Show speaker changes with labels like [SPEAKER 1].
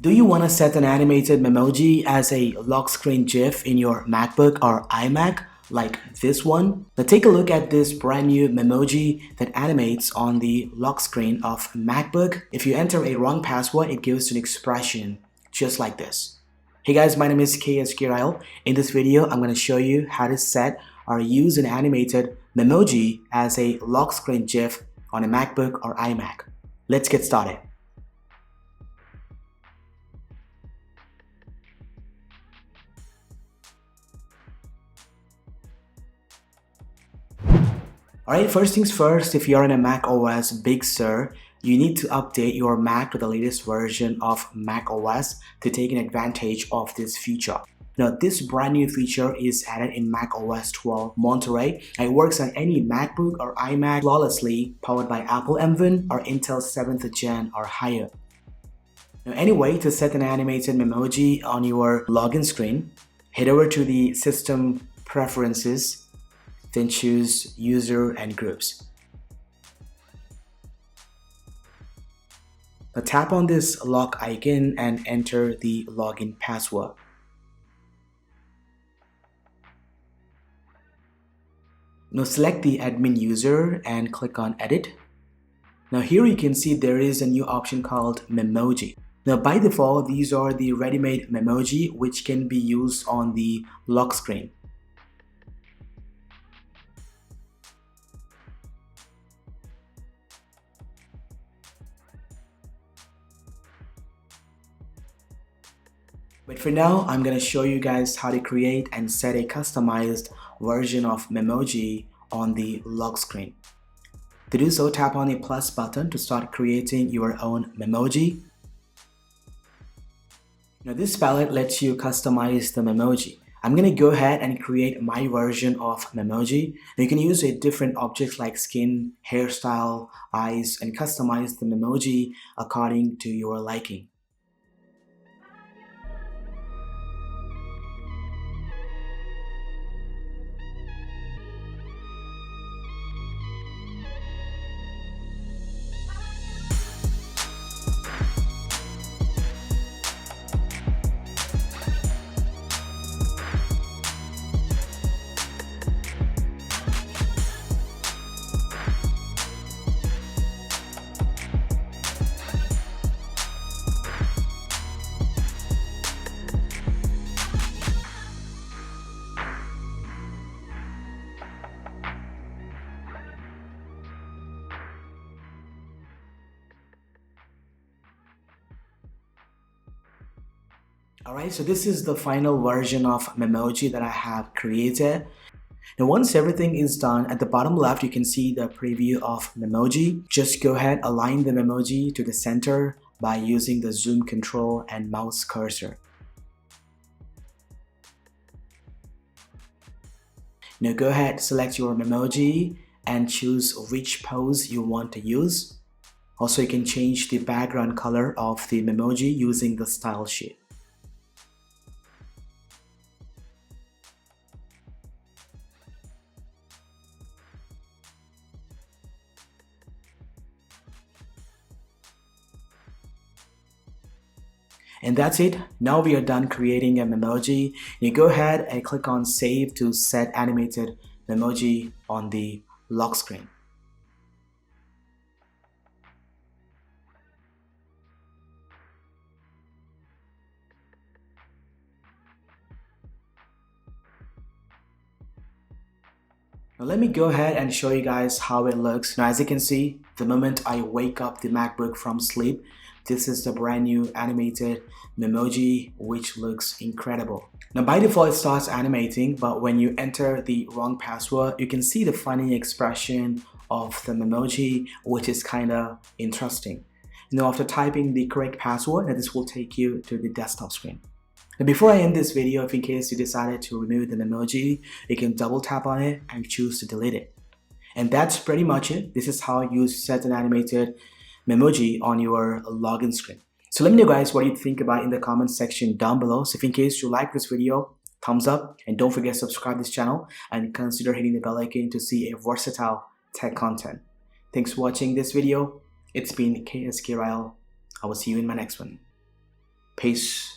[SPEAKER 1] Do you want to set an animated memoji as a lock screen GIF in your MacBook or iMac like this one? Now take a look at this brand new memoji that animates on the lock screen of MacBook. If you enter a wrong password, it gives an expression just like this. Hey guys, my name is KSKRL. In this video, I'm going to show you how to set or use an animated memoji as a lock screen GIF on a MacBook or iMac. Let's get started. Alright, first things first, if you're in a Mac OS Big Sur, you need to update your Mac to the latest version of Mac OS to take an advantage of this feature. Now, this brand new feature is added in Mac OS 12 Monterey. It works on any MacBook or iMac flawlessly, powered by Apple M1 or Intel 7th Gen or higher. Now, anyway, to set an animated memoji on your login screen, head over to the System Preferences, then choose User and Groups. Now tap on this lock icon and enter the login password. Now select the admin user and click on Edit. Now here you can see there is a new option called Memoji. Now by default, these are the ready-made memoji which can be used on the lock screen. But for now, I'm going to show you guys how to create and set a customized version of memoji on the lock screen. To do so, tap on the plus button to start creating your own memoji. Now this palette lets you customize the memoji. I'm going to go ahead and create my version of memoji. Now you can use a different objects like skin, hairstyle, eyes, and customize the memoji according to your liking. Alright, so this is the final version of memoji that I have created. Now once everything is done, at the bottom left you can see the preview of memoji. Just go ahead, align the memoji to the center by using the zoom control and mouse cursor. Now go ahead, select your memoji and choose which pose you want to use. Also, you can change the background color of the memoji using the style sheet. And that's it. Now we are done creating a memoji. You go ahead and click on Save to set animated memoji on the lock screen. Now let me go ahead and show you guys how it looks. Now as you can see, the moment I wake up the MacBook from sleep, this is the brand new animated memoji which looks incredible. Now by default it starts animating, but when you enter the wrong password, you can see the funny expression of the memoji, which is kinda interesting. Now after typing the correct password, this will take you to the desktop screen. Now before I end this video, if in case you decided to remove the memoji, you can double tap on it and choose to delete it. And that's pretty much it. This is how you set an animated memoji on your login screen. So let me know guys what you think about in the comment section down below. So if in case you like this video, thumbs up, and don't forget to subscribe this channel and consider hitting the bell icon to see a versatile tech content. Thanks for watching this video. It's been KSKRL. I will see you in my next one. Peace.